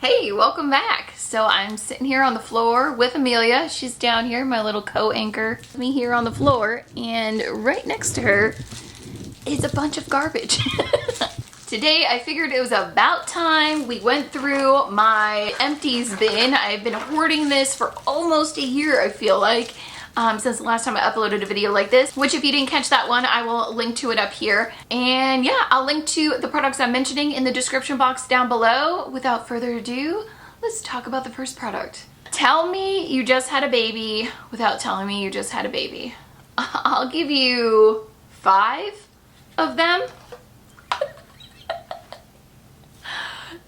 Hey, welcome back. So I'm sitting here on the floor with Amelia. She's down here, my little co-anchor. Me here on the floor, and right next to her is a bunch of garbage. Today I figured it was about time we went through my empties bin. I've been hoarding this for almost a year, I feel like. Since the last time I uploaded a video like this, which if you didn't catch that one, I will link to it up here. And yeah, I'll link to the products I'm mentioning in the description box down below. Without further ado, let's talk about the first product. Tell me you just had a baby without telling me you just had a baby. I'll give you 5 of them.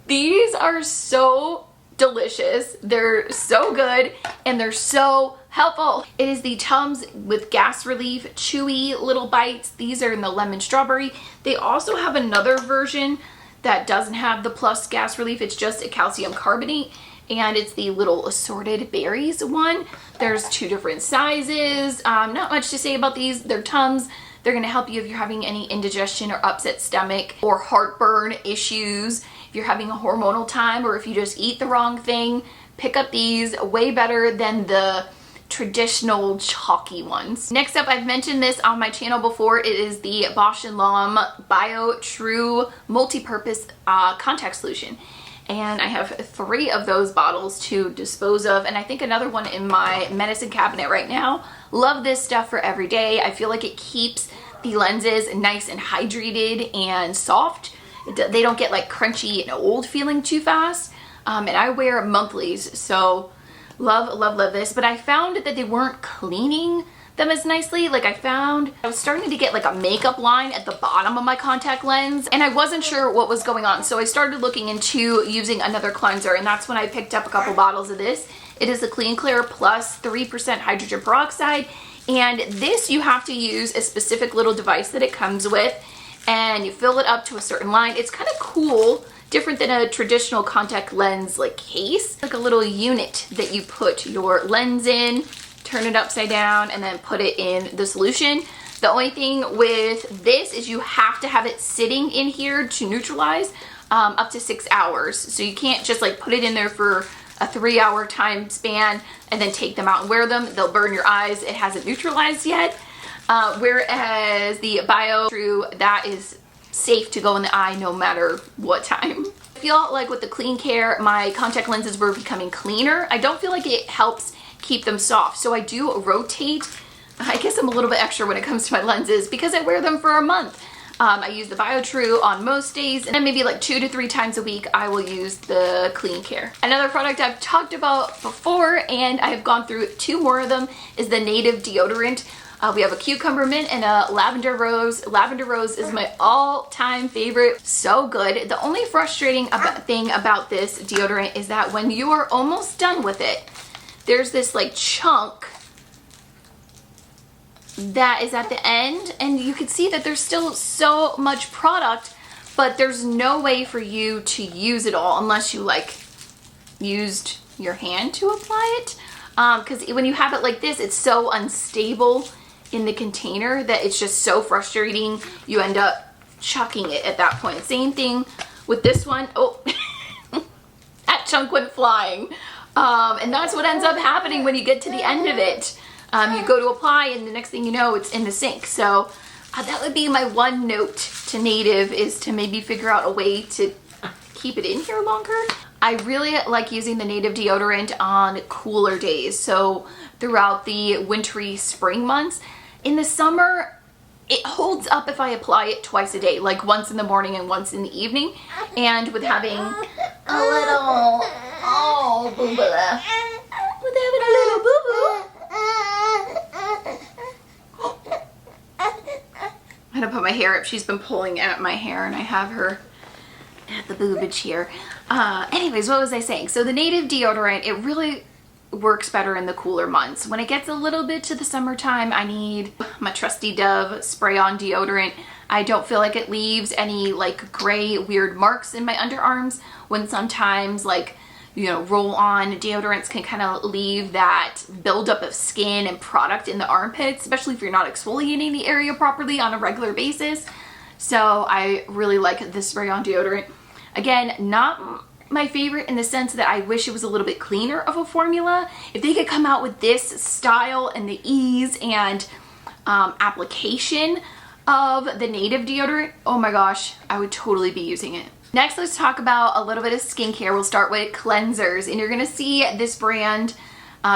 These are so delicious. They're so good and they're so helpful. It is the Tums with gas relief chewy little bites. These are in the lemon strawberry. They also have another version that doesn't have the plus gas relief. It's just a calcium carbonate, and it's the little assorted berries one. There's 2 different sizes. Not much to say about these. They're Tums. They're gonna help you if you're having any indigestion or upset stomach or heartburn issues. If you're having a hormonal time or if you just eat the wrong thing, pick up these. Way better than the traditional chalky ones. Next up, I've mentioned this on my channel before. It is the Bausch & Lomb Bio True Multi-Purpose Contact Solution. And I have 3 of those bottles to dispose of, and I think another one in my medicine cabinet right now. Love this stuff for every day. I feel like it keeps the lenses nice and hydrated and soft. They don't get like crunchy and old feeling too fast. And I wear monthlies, so love this. But I found that they weren't cleaning them as nicely. Like I was starting to get like a makeup line at the bottom of my contact lens, and I wasn't sure what was going on. So I started looking into using another cleanser, and that's when I picked up a couple bottles of this. It is the Clean Clear Plus 3% hydrogen peroxide, and this you have to use a specific little device that it comes with, and you fill it up to a certain line. It's kind of cool, different than a traditional contact lens like case. Like a little unit that you put your lens in, turn it upside down, and then put it in the solution. The only thing with this is you have to have it sitting in here to neutralize up to 6 hours. So you can't just like put it in there for a 3-hour time span and then take them out and wear them. They'll burn your eyes. It hasn't neutralized yet. Whereas the Bio True, that is safe to go in the eye no matter what time. I feel like with the Clean Care, my contact lenses were becoming cleaner. I don't feel like it helps keep them soft, so I do rotate. I guess I'm a little bit extra when it comes to my lenses because I wear them for a month. I use the Bio True on most days, and then maybe like 2 to 3 times a week I will use the Clean Care. Another product I've talked about before, and I have gone through 2 more of them, is the Native deodorant. We have a cucumber mint and a lavender rose. Lavender rose is my all-time favorite. So good. The only frustrating thing about this deodorant is that when you are almost done with it, there's this like chunk that is at the end, and you can see that there's still so much product, but there's no way for you to use it all unless you like used your hand to apply it. Because when you have it like this, it's so unstable in the container that it's just so frustrating. You end up chucking it at that point. Same thing with this one. Oh, that chunk went flying. And that's what ends up happening when you get to the end of it. You go to apply, and the next thing you know, it's in the sink. So that would be my one note to Native, is to maybe figure out a way to keep it in here longer. I really like using the Native deodorant on cooler days, so throughout the wintry spring months. In the summer, it holds up if I apply it twice a day, like once in the morning and once in the evening. And with having a little, oh, boo-boo, with having a little boo-boo, I'm gonna put my hair up. She's been pulling at my hair, and I have her at the boobage here. Anyways, what was I saying? So the Native deodorant, it really works better in the cooler months. When it gets a little bit to the summertime, I need my trusty Dove spray-on deodorant. I don't feel like it leaves any like gray weird marks in my underarms, when sometimes like, you know, roll-on deodorants can kind of leave that buildup of skin and product in the armpits, especially if you're not exfoliating the area properly on a regular basis. So I really like this spray-on deodorant. Again, not my favorite in the sense that I wish it was a little bit cleaner of a formula. If they could come out with this style and the ease and application of the native deodorant, oh my gosh, I would totally be using it. Next, let's talk about a little bit of skincare. We'll start with cleansers, and you're gonna see this brand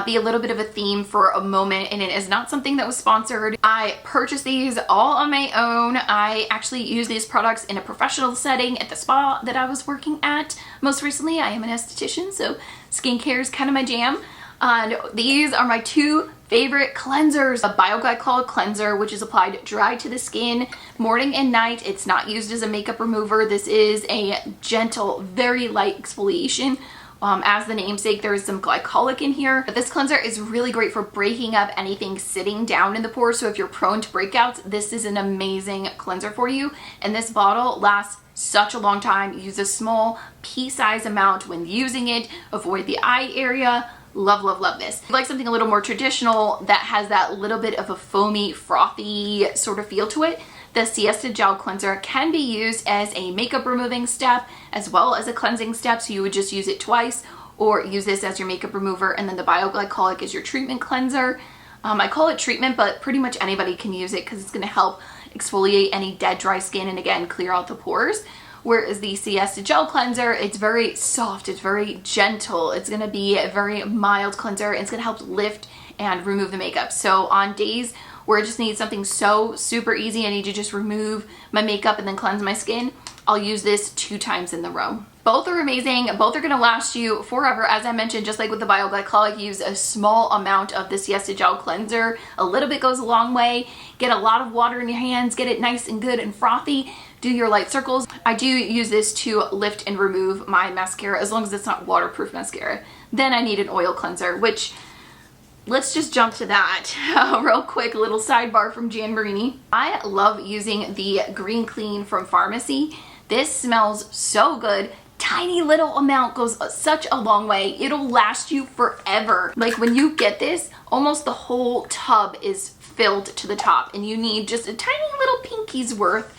be a little bit of a theme for a moment, and it is not something that was sponsored. I purchased these all on my own. I actually use these products in a professional setting at the spa that I was working at. Most recently, I am an esthetician, so skincare is kind of my jam. And these are my two favorite cleansers. A bioglycol cleanser, which is applied dry to the skin morning and night. It's not used as a makeup remover. This is a gentle, very light exfoliation. As the namesake, there is some glycolic in here. But this cleanser is really great for breaking up anything sitting down in the pores. So if you're prone to breakouts, this is an amazing cleanser for you. And this bottle lasts such a long time. Use a small pea-size amount when using it. Avoid the eye area. Love, love, love this. If you like something a little more traditional that has that little bit of a foamy, frothy sort of feel to it, the Siesta Gel Cleanser can be used as a makeup removing step as well as a cleansing step. So you would just use it twice, or use this as your makeup remover, and then the bioglycolic is your treatment cleanser. I call it treatment, but pretty much anybody can use it because it's going to help exfoliate any dead, dry skin and again, clear out the pores. Whereas the Siesta Gel Cleanser, it's very soft, it's very gentle, it's going to be a very mild cleanser, and it's going to help lift and remove the makeup. So on days where I just need something so super easy, I need to just remove my makeup and then cleanse my skin, I'll use this 2 times in the row. Both are amazing. Both are going to last you forever. As I mentioned, just like with the bioglycolic, use a small amount of the Siesta Gel Cleanser. A little bit goes a long way. Get a lot of water in your hands. Get it nice and good and frothy. Do your light circles. I do use this to lift and remove my mascara, as long as it's not waterproof mascara. Then I need an oil cleanser, which, let's just jump to that real quick. Little sidebar from Jan Marini. I love using the Green Clean from Pharmacy. This smells so good. Tiny little amount goes such a long way. It'll last you forever. Like when you get this, almost the whole tub is filled to the top, and you need just a tiny little pinky's worth.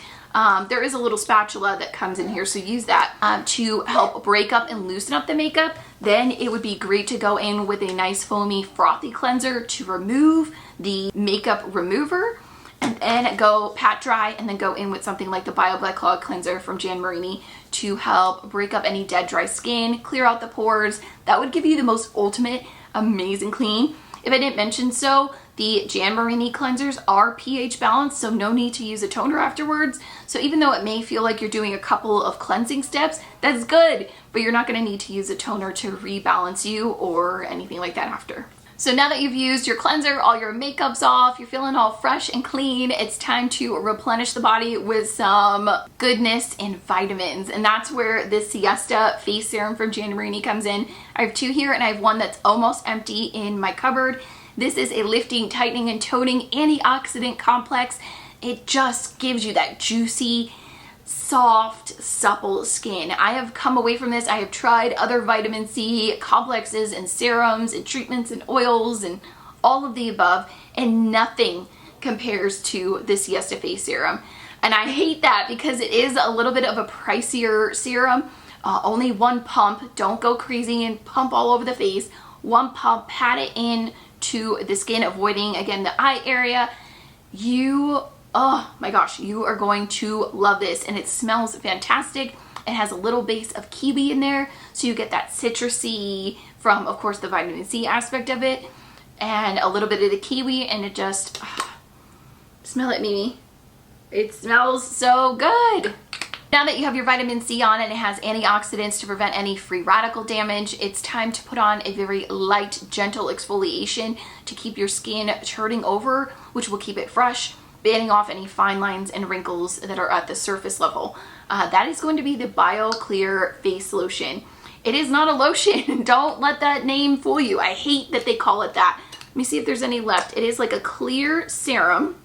There is a little spatula that comes in here, so use that to help break up and loosen up the makeup. Then it would be great to go in with a nice foamy frothy cleanser to remove the makeup remover, and then go pat dry, and then go in with something like the bioglycol cleanser from Jan Marini to help break up any dead dry skin, clear out the pores. That would give you the most ultimate amazing clean. If I didn't mention so, the Jan Marini cleansers are pH balanced, so no need to use a toner afterwards. So even though it may feel like you're doing a couple of cleansing steps, that's good, but you're not going to need to use a toner to rebalance you or anything like that after. So now that you've used your cleanser, all your makeup's off, you're feeling all fresh and clean, it's time to replenish the body with some goodness and vitamins. And that's where this Siesta Face Serum from Jan Marini comes in. I have 2 here, and I have one that's almost empty in my cupboard. This is a lifting, tightening, and toning antioxidant complex. It just gives you that juicy, soft, supple skin. I have come away from this. I have tried other vitamin C complexes and serums and treatments and oils and all of the above, and nothing compares to the Siesta Face Serum. And I hate that because it is a little bit of a pricier serum. Only 1 pump. Don't go crazy and pump all over the face. 1 pump, pat it in to the skin, avoiding again the eye area. Oh my gosh, you are going to love this, and it smells fantastic. It has a little base of kiwi in there, so you get that citrusy from, of course, the vitamin C aspect of it, and a little bit of the kiwi, and it just, smell it, Mimi. It smells so good. Now that you have your vitamin C on and it has antioxidants to prevent any free radical damage, it's time to put on a very light, gentle exfoliation to keep your skin turning over, which will keep it fresh, banning off any fine lines and wrinkles that are at the surface level. That is going to be the BioClear Face Lotion. It is not a lotion. Don't let that name fool you. I hate that they call it that. Let me see if there's any left. It is like a clear serum,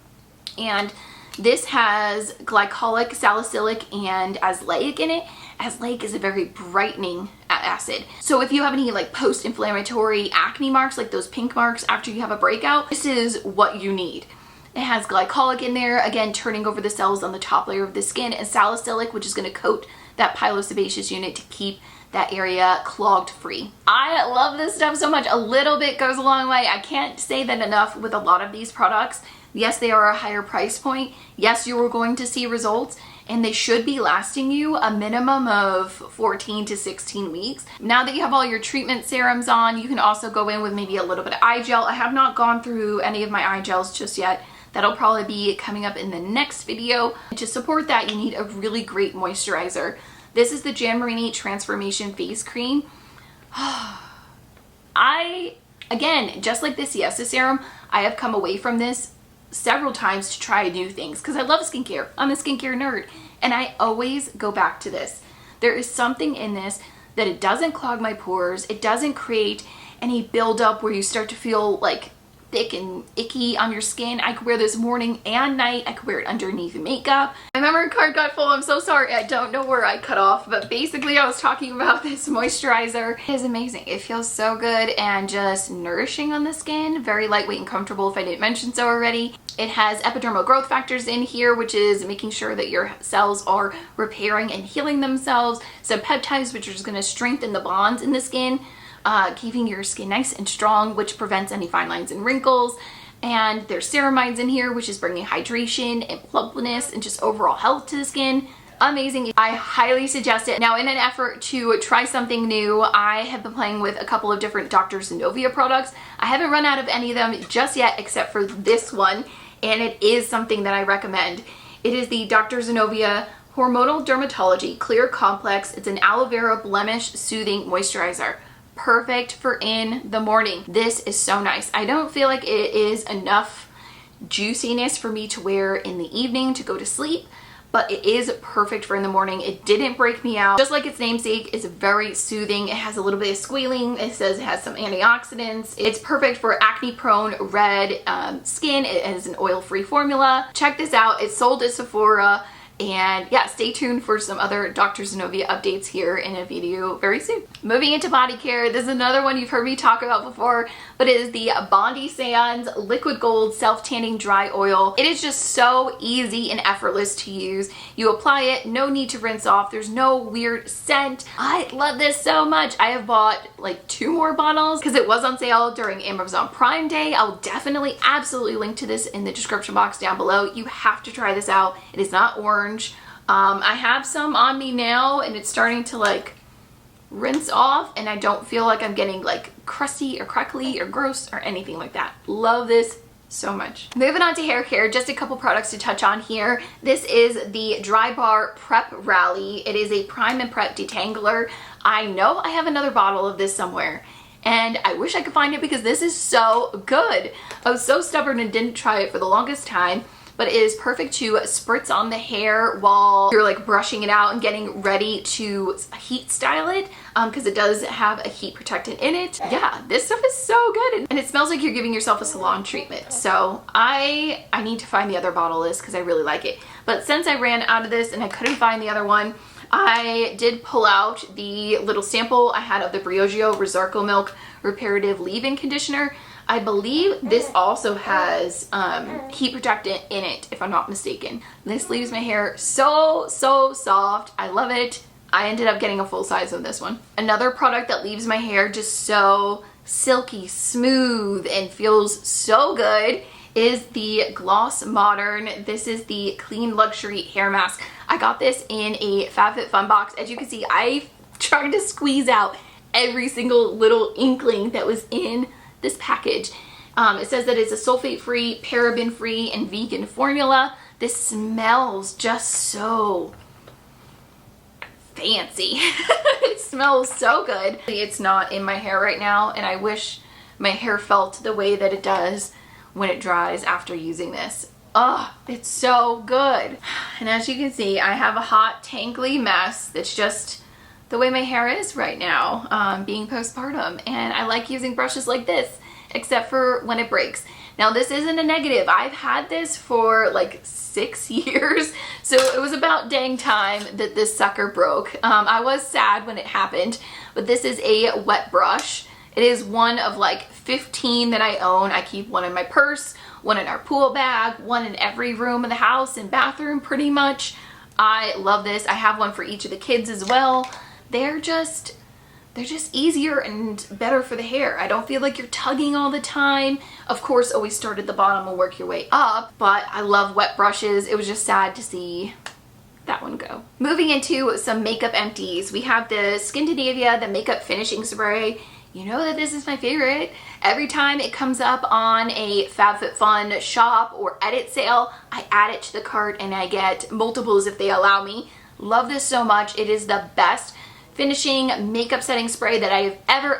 and this has glycolic, salicylic, and azelaic in it. Azelaic is a very brightening acid. So if you have any like post-inflammatory acne marks, like those pink marks after you have a breakout, this is what you need. It has glycolic in there, again, turning over the cells on the top layer of the skin, and salicylic, which is going to coat that pilosebaceous unit to keep that area clogged free. I love this stuff so much. A little bit goes a long way. I can't say that enough with a lot of these products. Yes, they are a higher price point. Yes, you are going to see results, and they should be lasting you a minimum of 14 to 16 weeks. Now that you have all your treatment serums on, you can also go in with maybe a little bit of eye gel. I have not gone through any of my eye gels just yet. That'll probably be coming up in the next video. To support that, you need a really great moisturizer. This is the Jan Marini Transformation Face Cream. Again, just like the Siesta Serum, I have come away from this several times to try new things because I love skincare. I'm a skincare nerd, and I always go back to this. There is something in this that it doesn't clog my pores. It doesn't create any buildup where you start to feel like thick and icky on your skin. I could wear this morning and night. I could wear it underneath makeup. My memory card got full. I'm so sorry. I don't know where I cut off, but basically I was talking about this moisturizer. It is amazing. It feels so good and just nourishing on the skin. Very lightweight and comfortable, if I didn't mention so already. It has epidermal growth factors in here, which is making sure that your cells are repairing and healing themselves. Some peptides, which are just going to strengthen the bonds in the skin, keeping your skin nice and strong, which prevents any fine lines and wrinkles. And there's ceramides in here, which is bringing hydration and plumpness and just overall health to the skin. Amazing. I highly suggest it. Now, in an effort to try something new, I have been playing with a couple of different Dr. Zenovia products. I haven't run out of any of them just yet, except for this one, and it is something that I recommend. It is the Dr. Zenovia Hormonal Dermatology Clear Complex. It's an aloe vera blemish soothing moisturizer. Perfect for in the morning. This is so nice. I don't feel like it is enough juiciness for me to wear in the evening to go to sleep, but it is perfect for in the morning. It didn't break me out. Just like its namesake, it's very soothing. It has a little bit of squalene. It says it has some antioxidants. It's perfect for acne prone red skin. It is an oil-free formula. Check this out. It's sold at Sephora. And yeah, stay tuned for some other Dr. Zenovia updates here in a video very soon. Moving into body care, this is another one you've heard me talk about before, but it is the Bondi Sands Liquid Gold Self-Tanning Dry Oil. It is just so easy and effortless to use. You apply it, no need to rinse off. There's no weird scent. I love this so much. I have bought like 2 more bottles because it was on sale during Amazon Prime Day. I'll definitely absolutely link to this in the description box down below. You have to try this out. It is not orange. I have some on me now, and it's starting to like rinse off, and I don't feel like I'm getting like crusty or crackly or gross or anything like that. Love this so much. Moving on to hair care, just a couple products to touch on here. This is the Dry Bar Prep Rally. It is a prime and prep detangler. I know I have another bottle of this somewhere, and I wish I could find it because this is so good. I was so stubborn and didn't try it for the longest time, but it is perfect to spritz on the hair while you're like brushing it out and getting ready to heat style it, because it does have a heat protectant in it. Yeah, this stuff is so good, and it smells like you're giving yourself a salon treatment. So I need to find the other bottle of this because I really like it. But since I ran out of this and I couldn't find the other one, I did pull out the little sample I had of the Briogeo Resarco Milk Reparative Leave-In Conditioner. I believe this also has heat protectant in it, if I'm not mistaken. This leaves my hair so soft. I love it. I ended up getting a full size of this one. Another product that leaves my hair just so silky smooth and feels so good is the Gloss Modern. This is the Clean Luxury Hair Mask. I got this in a FabFitFun box. As you can see, I tried to squeeze out every single little inkling that was in this package. It says that it's a sulfate-free, paraben-free, and vegan formula. This smells just so fancy. It smells so good. It's not in my hair right now, and I wish my hair felt the way that it does when it dries after using this. Oh, it's so good. And as you can see, I have a hot, tangly mess that's just the way my hair is right now, being postpartum, and I like using brushes like this, except for when it breaks. Now, this isn't a negative. I've had this for like 6 years, so it was about dang time that this sucker broke. I was sad when it happened, but this is a wet brush. It is one of like 15 that I own. I keep one in my purse, one in our pool bag, one in every room of the house and bathroom pretty much. I love this. I have one for each of the kids as well. They're just they're just easier and better for the hair. I don't feel like you're tugging all the time. Of course, always start at the bottom and work your way up, but I love wet brushes. It was just sad to see that one go. Moving into some makeup empties, we have the Skindinavia, the makeup finishing spray. You know that this is my favorite. Every time it comes up on a FabFitFun shop or edit sale, I add it to the cart and I get multiples if they allow me. Love this so much. It is the best finishing makeup setting spray that I have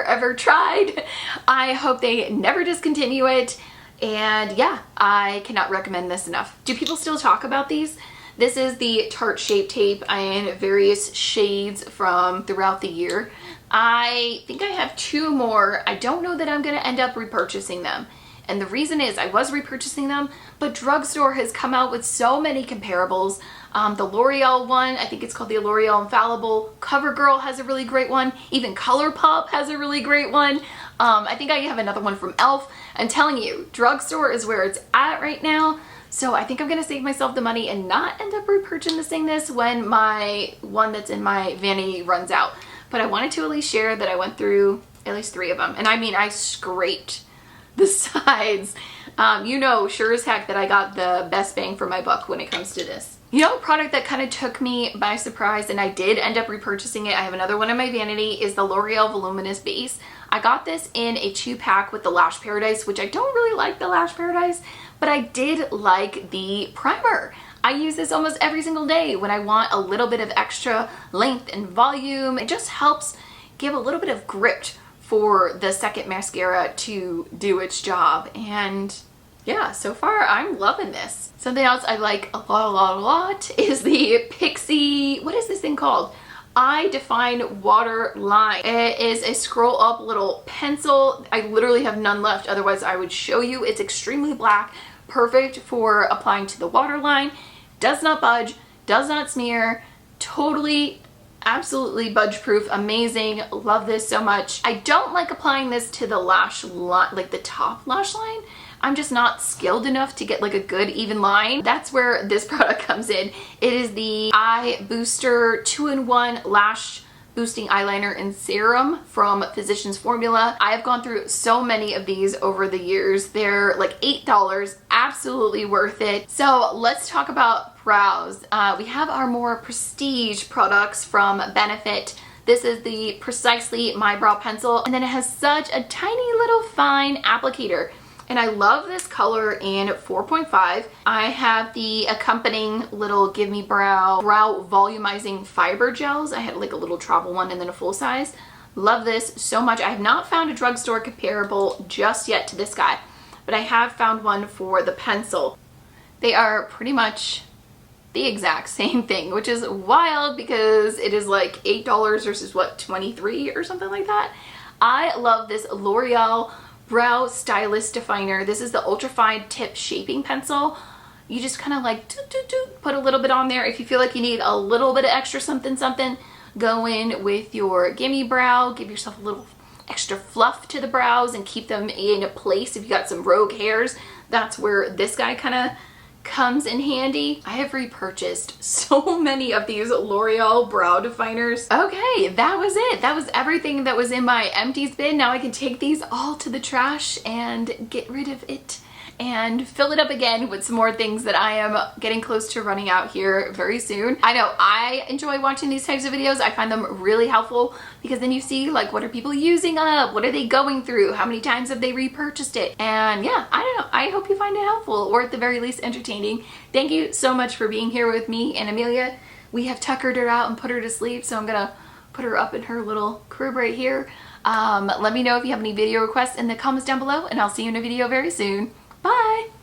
ever tried. I hope they never discontinue it. And yeah, I cannot recommend this enough. Do people still talk about these? This is the Tarte Shape Tape in various shades from throughout the year. I think I have 2 more. I don't know that I'm going to end up repurchasing them. And the reason is I was repurchasing them, but Drugstore has come out with so many comparables. The L'Oreal one, I think it's called the L'Oreal Infallible. CoverGirl has a really great one. Even ColourPop has a really great one. I think I have another one from e.l.f. I'm telling you, Drugstore is where it's at right now. So I think I'm going to save myself the money and not end up repurchasing this when my one that's in my vanity runs out. But I wanted to at least share that I went through at least 3 of them. And I mean, I scraped the sides. You know, sure as heck that I got the best bang for my buck when it comes to this. You know, a product that kind of took me by surprise and I did end up repurchasing it, I have another one in my vanity, is the L'Oreal Voluminous Base. I got this in a 2-pack with the Lash Paradise, which I don't really like the Lash Paradise, but I did like the primer. I use this almost every single day when I want a little bit of extra length and volume. It just helps give a little bit of grip for the second mascara to do its job. And yeah, so far I'm loving this. Something else I like a lot is the Pixie, what is this thing called? I Define Waterline. It is a scroll up little pencil. I literally have none left, otherwise I would show you. It's extremely black, perfect for applying to the waterline. Does not budge, does not smear, totally, absolutely budge proof, amazing. Love this so much. I don't like applying this to the lash line, like the top lash line. I'm just not skilled enough to get like a good even line. That's where this product comes in. It is the Eye Booster 2-in-1 Lash Boosting Eyeliner and Serum from Physicians Formula. I have gone through so many of these over the years. They're like $8, absolutely worth it. So let's talk about brows. We have our more prestige products from Benefit. This is the Precisely My Brow Pencil, and then it has such a tiny little fine applicator. And I love this color in 4.5. I have the accompanying little Give Me Brow volumizing fiber gels. I had like a little travel one and then a full size. Love this so much. I have not found a drugstore comparable just yet to this guy, but I have found one for the pencil. They are pretty much the exact same thing, which is wild because it is like $8 versus what, 23 or something like that. I love this L'Oreal Brow Stylist Definer. This is the Ultra Fine Tip Shaping Pencil. You just kind of like put a little bit on there. If you feel like you need a little bit of extra something, go in with your gimme brow. Give yourself a little extra fluff to the brows and keep them in a place. If you got some rogue hairs, that's where this guy kind of comes in handy. I have repurchased so many of these L'Oreal brow definers. Okay, that was it. That was everything that was in my empties bin. Now I can take these all to the trash and get rid of it and fill it up again with some more things that I am getting close to running out here very soon. I know I enjoy watching these types of videos. I find them really helpful because then you see like what are people using up, what are they going through, how many times have they repurchased it, and yeah, I don't know, I hope you find it helpful or at the very least entertaining. Thank you so much for being here with me and Amelia. We have tuckered her out and put her to sleep, so I'm gonna put her up in her little crib right here. Let me know if you have any video requests in the comments down below, and I'll see you in a video very soon. Bye!